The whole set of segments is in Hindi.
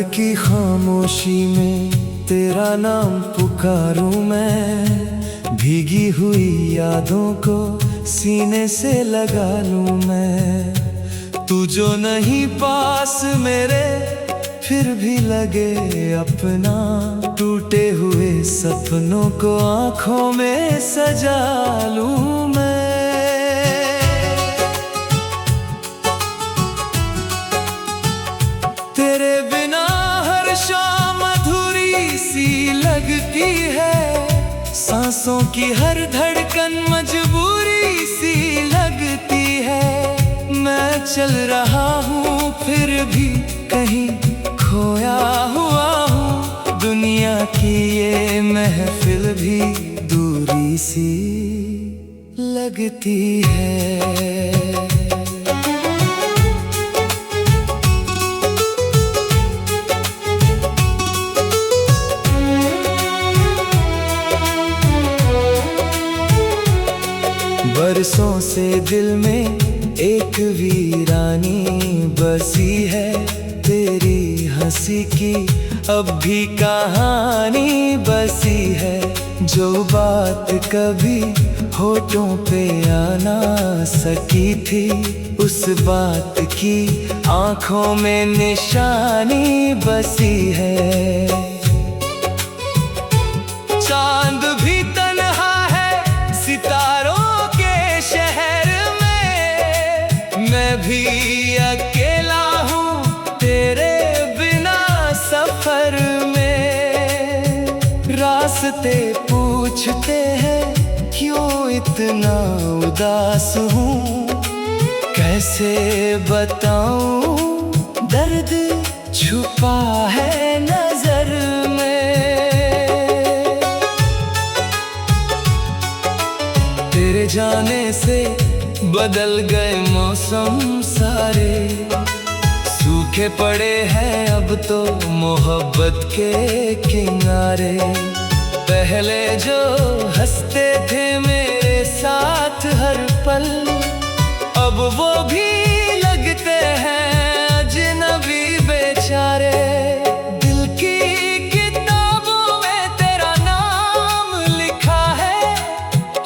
की खामोशी में तेरा नाम पुकारूं मैं, भीगी हुई यादों को सीने से लगा लूं मैं। तू जो नहीं पास मेरे फिर भी लगे अपना, टूटे हुए सपनों को आँखों में सजा लूं मैं। तेरे बिना हर शाम अधूरी सी लगती है, सांसों की हर धड़कन मजबूरी सी लगती है। मैं चल रहा हूँ फिर भी कहीं खोया हुआ हूँ, दुनिया की ये महफिल भी दूरी सी लगती है। बरसों से दिल में एक वीरानी बसी है, तेरी हंसी की अब भी कहानी बसी है। जो बात कभी होठों पे आ ना सकी थी, उस बात की आंखों में निशानी बसी है। चांद भी तन्हा है सितारों मैं भी अकेला हूँ तेरे बिना सफर में। रास्ते पूछते हैं क्यों इतना उदास हूँ, कैसे बताऊँ दर्द छुपा है नजर में। तेरे जाने से बदल गए मौसम सारे, सूखे पड़े हैं अब तो मोहब्बत के किनारे। पहले जो हंसते थे मेरे साथ हर पल, अब वो भी लगते हैं अजनबी बेचारे। दिल की किताबों में तेरा नाम लिखा है,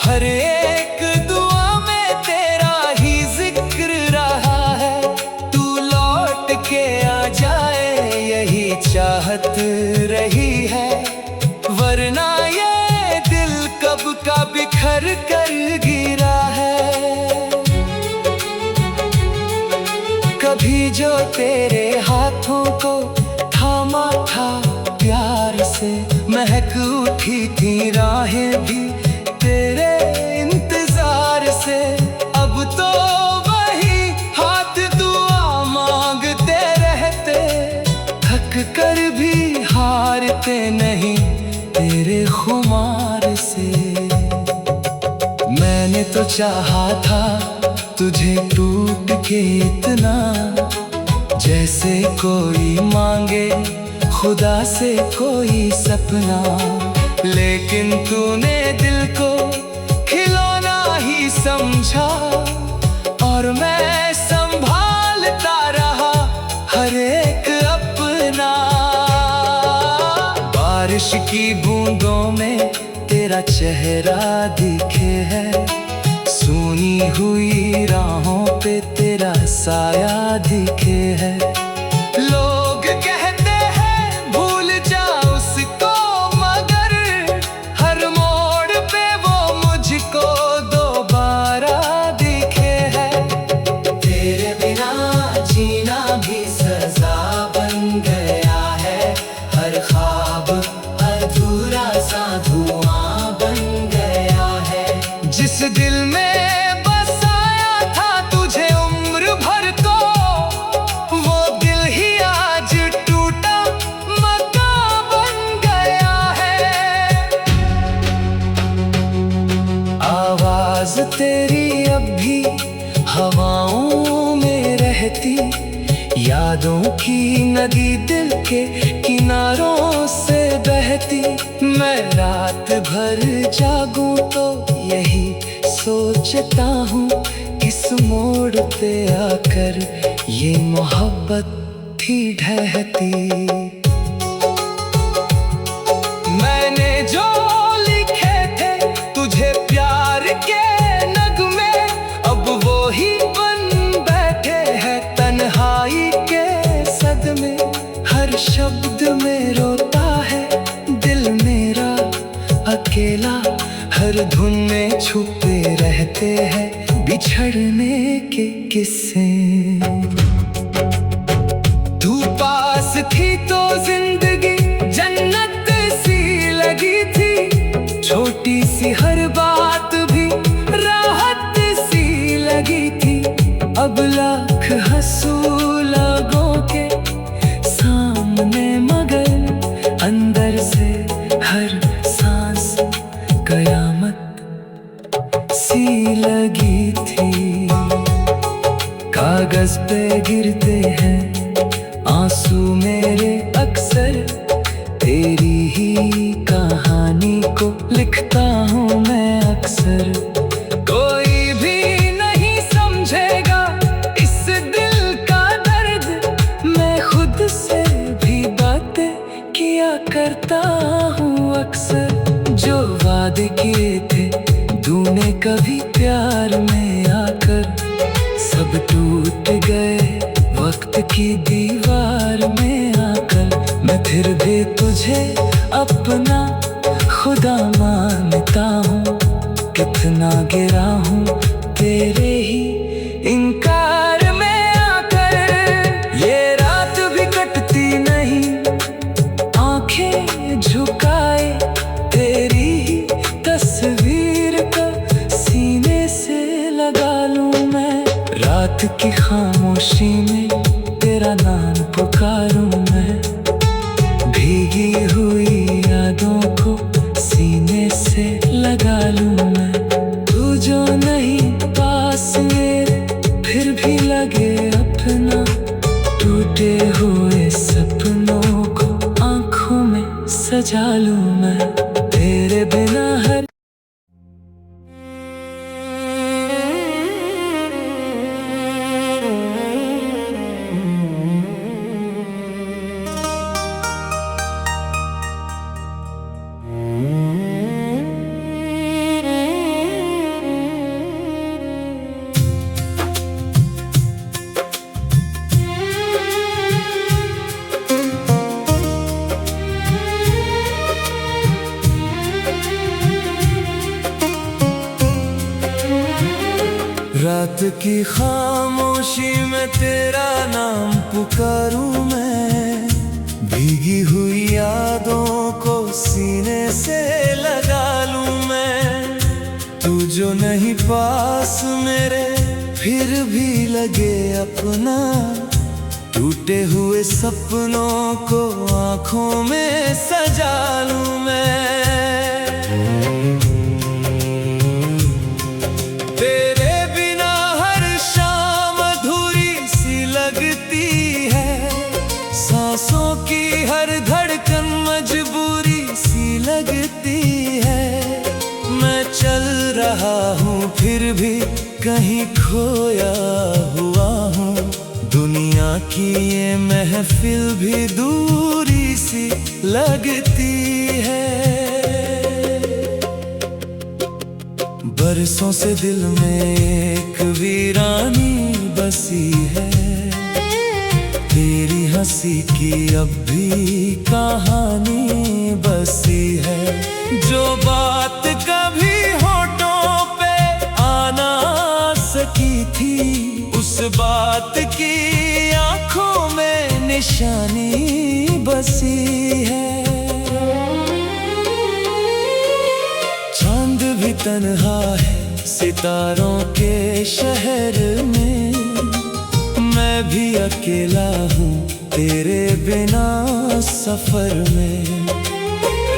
हर एक दुआ में तेरा ही जिक्र रहा है। तू लौट के आ जाए यही चाहत रही है, वरना ये दिल कब का बिखर कर गिरा है। कभी जो तेरे हाथों को थामा था प्यार से, महक उठी थी राहें भी तेरे इंतजार से। अब तो वही हाथ दुआ मांगते रहते, थक कर भी हारते नहीं तेरे खुमार से। मैंने तो चाहा था तुझे टूट के इतना, जैसे कोई मांगे खुदा से कोई सपना। लेकिन तूने दिल को खिलौना ही समझा, और मैं संभालता रहा हर एक अपना। बारिश की बूंदों में तेरा चेहरा दिखे है, सूनी हुई राहों पे तेरा साया दिखे है। लोग कहते हैं भूल जा उसको, मगर हर मोड़ पे वो मुझको दोबारा दिखे है। तेरे बिना जीना भी सजा बन गया है, हर ख्वाब अधूरा सा धुआं बन गया है। जिस दिल में तेरी अब भी हवाओं में रहती, यादों की नदी दिल के किनारों से बहती। मैं रात भर जागूं तो यही सोचता हूँ, किस मोड़ पे आकर ये मोहब्बत थी ढहती। मैंने जो लिखे थे तुझे प्यार के नगमे, अब वो ही बन बैठे हैं तन्हाई के सदमे। हर शब्द में रोता है दिल मेरा अकेला, हर धुन में छुपे रहते हैं बिछड़ने के किस्से। तू पास थी तो जिंदगी जन्नत सी लगी थी, छोटी सी हर बात भी राहत सी लगी थी। अब लाख हंसू लोगों के सामने मगर अंदर से हर सांस कयामत सी लगी थी। कागज पे गिरते हैं आंसू मेरे अक्सर, तेरी ही कहानी को लिखता हूँ मैं अक्सर। कोई भी नहीं समझेगा इस दिल का दर्द, मैं खुद से भी बातें किया करता हूँ अक्सर। जो वादे किए थे तूने कभी प्यार में आकर, सब टूट गए वक्त की दीवार में आकर। मैं फिर भी तुझे अपना खुदा मानता हूँ, कितना गिरा हूँ तेरे ही इनकार में आकर। ये रात भी कटती नहीं आंखें झुकाए, तेरी ही तस्वीर का सीने से लगा लूं मैं। रात की खामोशी में तेरा नाम पुकारूं मैं, भीगी हुई यादों को सीने से लगा लूं मैं। तू जो नहीं पास मेरे फिर भी लगे अपना, टूटे हुए सपनों को आंखों में सजा लूं मैं। तेरे बिना हर रात की खामोशी में तेरा नाम पुकारूं मैं, भीगी हुई यादों को सीने से लगा लूं मैं। तू जो नहीं पास मेरे फिर भी लगे अपना, टूटे हुए सपनों को आंखों में सजा लूं मैं। सांसों की हर धड़कन मजबूरी सी लगती है। मैं चल रहा हूँ फिर भी कहीं खोया हुआ हूँ, दुनिया की ये महफिल भी दूरी सी लगती है। बरसों से दिल में एक वीरानी बसी है, तेरी हंसी की अब भी कहानी बसी है। जो बात कभी होठों पे आ ना सकी थी, उस बात की आंखों में निशानी बसी है। चांद भी तन्हा है सितारों के शहर में, मैं भी अकेला हूँ तेरे बिना सफर में।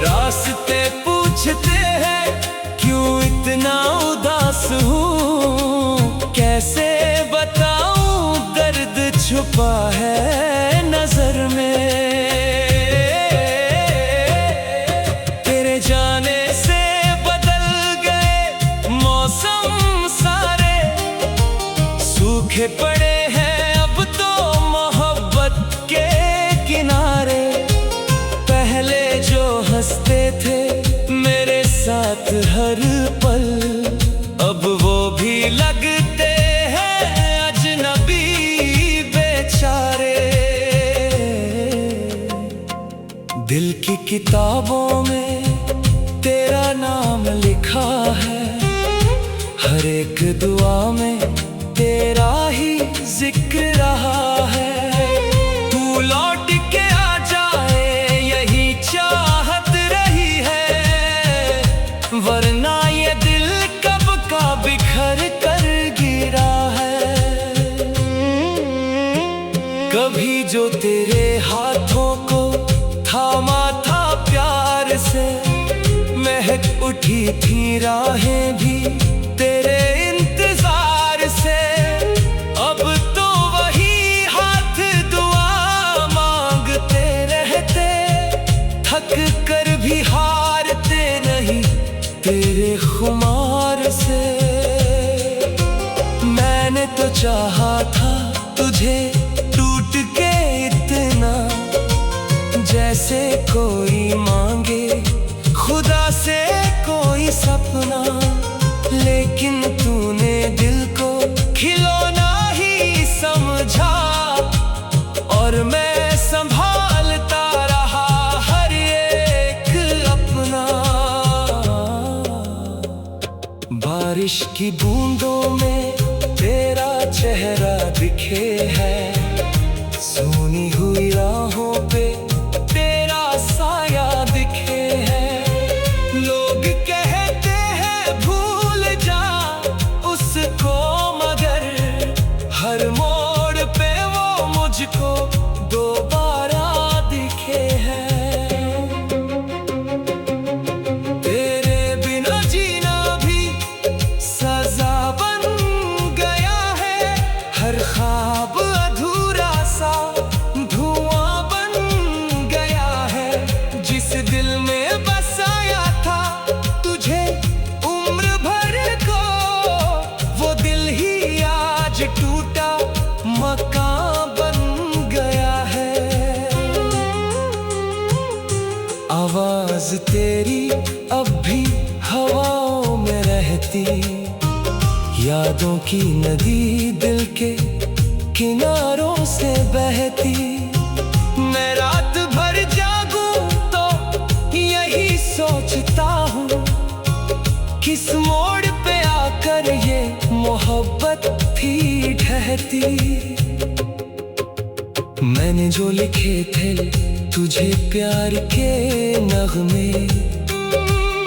रास्ते पूछते हैं क्यों इतना उदास हूँ, कैसे बताऊँ दर्द छुपा है नजर में। तेरे जाने से बदल गए मौसम सारे, सूखे पड़े हैं अब तो मोहब्बत के पल अब वो भी लगते हैं अजनबी बेचारे। दिल की किताबों में तेरा नाम लिखा है, हर एक दुआ में तेरा ही जिक्र रहा है। तू लौट के आ जाए यही चाहत रही है, वरना ये दिल कब का बिखर कर गिरा है। कभी जो तेरे हाथों को थामा था प्यार से, महक उठी थी राहें भी तेरे इंतजार से। अब तो वही हाथ दुआ मांगते रहते, थक कर भी हारते नहीं तेरे खुमार से। मैंने तो चाहा था तुझे टूट के इतना, जैसे कोई मांगे खुदा से कोई सपना। लेकिन तूने दिल को खिलौना ही समझा, और मैं संभालता रहा हर एक अपना। बारिश की बूंदों में तेरा चेहरा दिखे है, सूनी हुई राहों पे तेरा साया दिखे है। लोग कहते हैं भूल जा उसको, मगर हर मोड़ पे वो मुझको दोबारा दिखे हैं। तेरे बिना जीना भी सजा बन गया है, हर ख्वाब अधूरा सा धुआं बन गया है। जिस दिल में बसाया था तुझे उम्र भर को, वो दिल ही आज टूटा मकान बन गया है। आवाज तेरी अब भी हवाओं में रहती, यादों की नदी दिल के किनारों से बहती। मैं रात भर जागूं तो यही सोचता हूँ, किस मोड़ पे आकर ये मोहब्बत थी ढहती। मैंने जो लिखे थे तुझे प्यार के नगमे,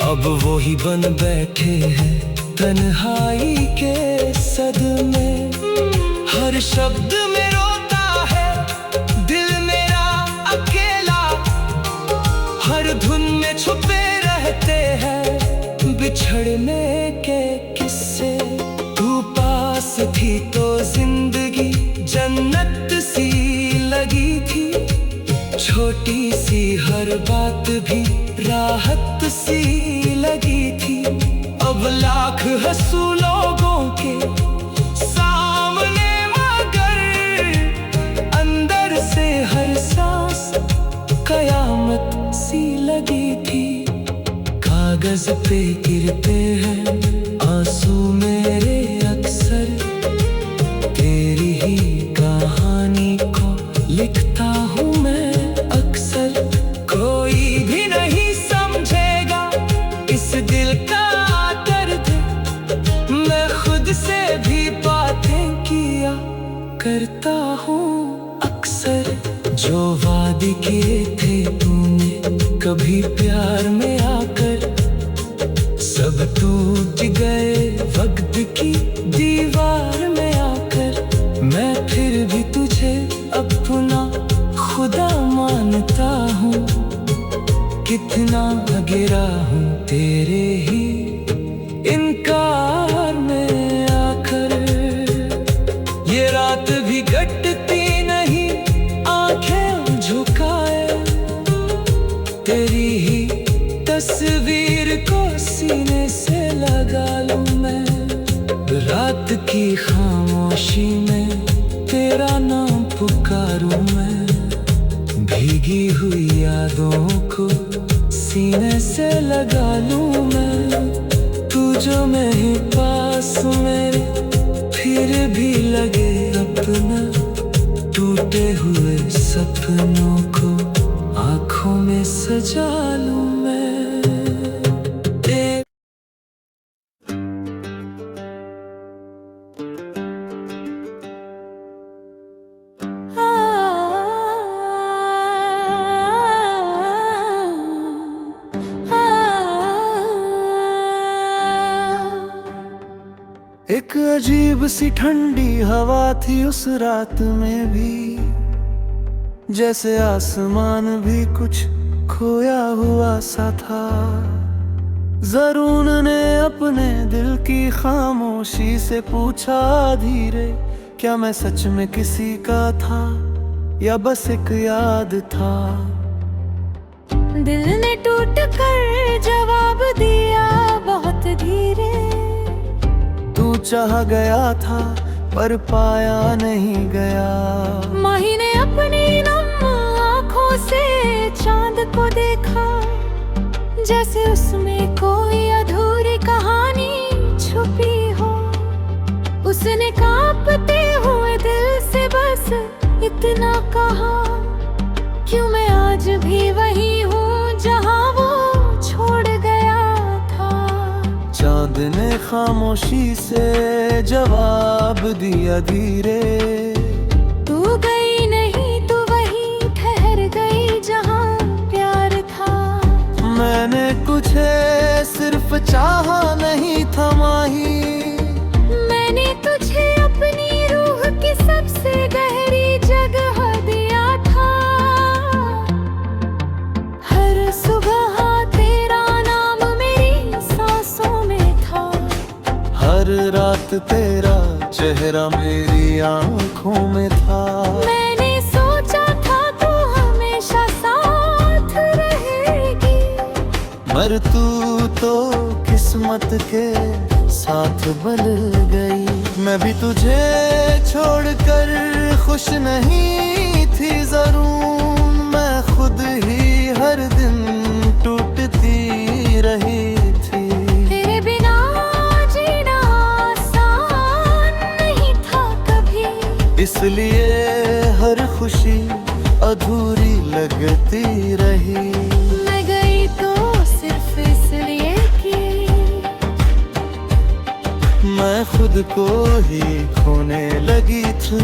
अब वो ही बन बैठे हैं तन्हाई के सदमे। हर शब्द में रोता है दिल मेरा अकेला, हर धुन में छुपे रहते हैं बिछड़ने के किस्से। तू पास थी तो जिंदगी जन्नत सी लगी थी, छोटी सी हर बात भी राहत सी लगी थी। अब लाख हंसू लोगों के सामने, मगर अंदर से हर सांस कयामत सी लगी थी। कागज पे गिरते हैं आंसू मेरे अक्सर, तेरी ही कहानी को लिखता हूँ मैं अक्सर। कोई भी नहीं समझेगा इस दिल का दर्द, मैं खुद से भी बातें किया करता हूँ अक्सर। जो वादे किए थे तूने कभी प्यार में आकर, सब टूट गए वक्त की दीवार में आकर। मैं फिर भी तुझे अपना खुदा मानता हूँ, कितना गिरा हूँ तेरे ही इनकार में आकर। ये रात भी कटती नहीं आंखें झुकाए, तेरी ही तस्वीर को सीने से लगा लूं मैं। रात की खामोशी में तेरा नाम पुकारूं मैं, भीगी हुई यादों को सीने से लगा लूं मैं। तू जो मैं ही पास मेरे, फिर भी लगे अपना। टूटे हुए सपनों को आँखों में सजा लूं मैं। एक अजीब सी ठंडी हवा थी उस रात में भी, जैसे आसमान भी कुछ खोया हुआ सा था। जरून ने अपने दिल की खामोशी से पूछा धीरे, क्या मैं सच में किसी का था या बस एक याद था। दिल ने टूट कर जवाब दिया बहुत धीरे, तू चाह गया था पर पाया नहीं गया। माही ने अपनी नम आँखों से चांद को देखा, जैसे उसमें कोई अधूरी कहानी छुपी हो। उसने कांपते हुए दिल से बस इतना कहा, क्यों मैं आज भी वही हूँ जहाँ वो छोड़ गया था। चांद ने खामोशी से जवाब दिया धीरे, तू गई नहीं, तू वहीं ठहर गई जहाँ प्यार था। मैंने तुझे सिर्फ चाहा नहीं था माही, मैंने तुझे अपनी रूह की सबसे गहरी जगह दिया था। हर सुबह तेरा नाम मेरी सांसों में था, हर रात तेरा चेहरा मेरी आँखों में था। मैंने सोचा था तू हमेशा साथ रहेगी, मगर तू तो किस्मत के साथ बल गई। मैं भी तुझे छोड़कर खुश नहीं थी जरूर, मैं खुद ही हर दिन टूटती रही थी। तेरे बिना जीना आसान नहीं था कभी, इसलिए हर खुशी अधूरी लगती रही। मैं गई तो सिर्फ इसलिए कि मैं खुद को ही खोने लगी थी।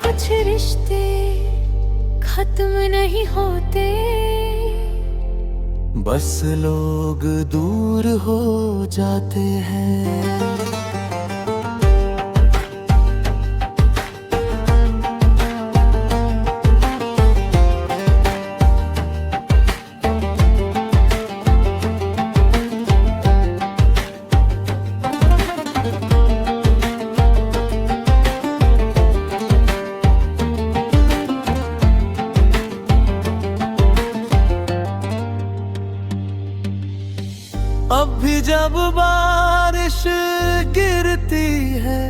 कुछ रिश्ते खत्म नहीं होते, बस लोग दूर हो जाते हैं। अब भी जब बारिश गिरती है,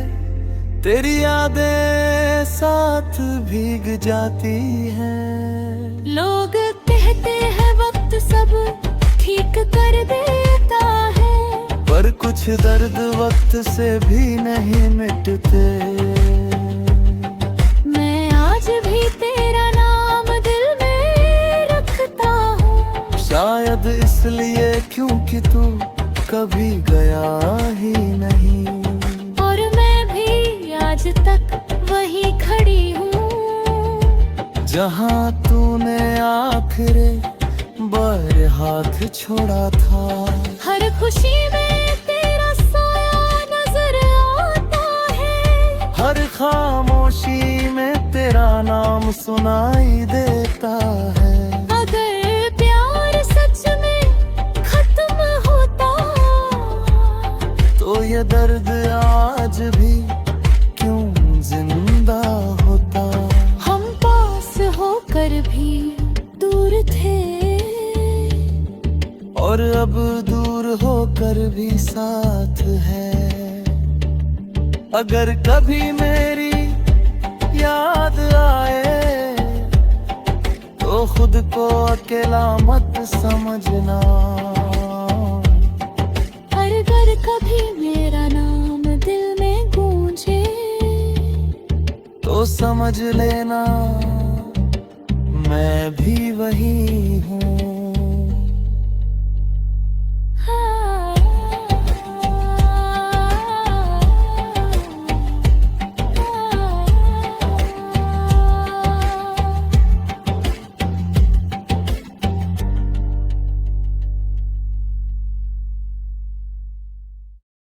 तेरी यादें साथ भीग जाती हैं। लोग कहते हैं वक्त सब ठीक कर देता है, पर कुछ दर्द वक्त से भी नहीं मिटते। मैं आज भी तेरा नाम दिल में रखता हूँ, शायद इसलिए क्योंकि तू कभी गया ही नहीं। और मैं भी आज तक वही खड़ी हूँ जहाँ तूने आखिरी बार हाथ छोड़ा था। हर खुशी में तेरा साया नजर आता है, हर खामोशी में तेरा नाम सुनाई देता है। अगर प्यार सच में खत्म होता तो ये दर्द आज भी क्यों जिंदा होता। हम पास होकर भी दूर थे, और अब दूर होकर भी साथ है। अगर कभी मेरी याद आए तो खुद को अकेला मत समझना। समझ लेना।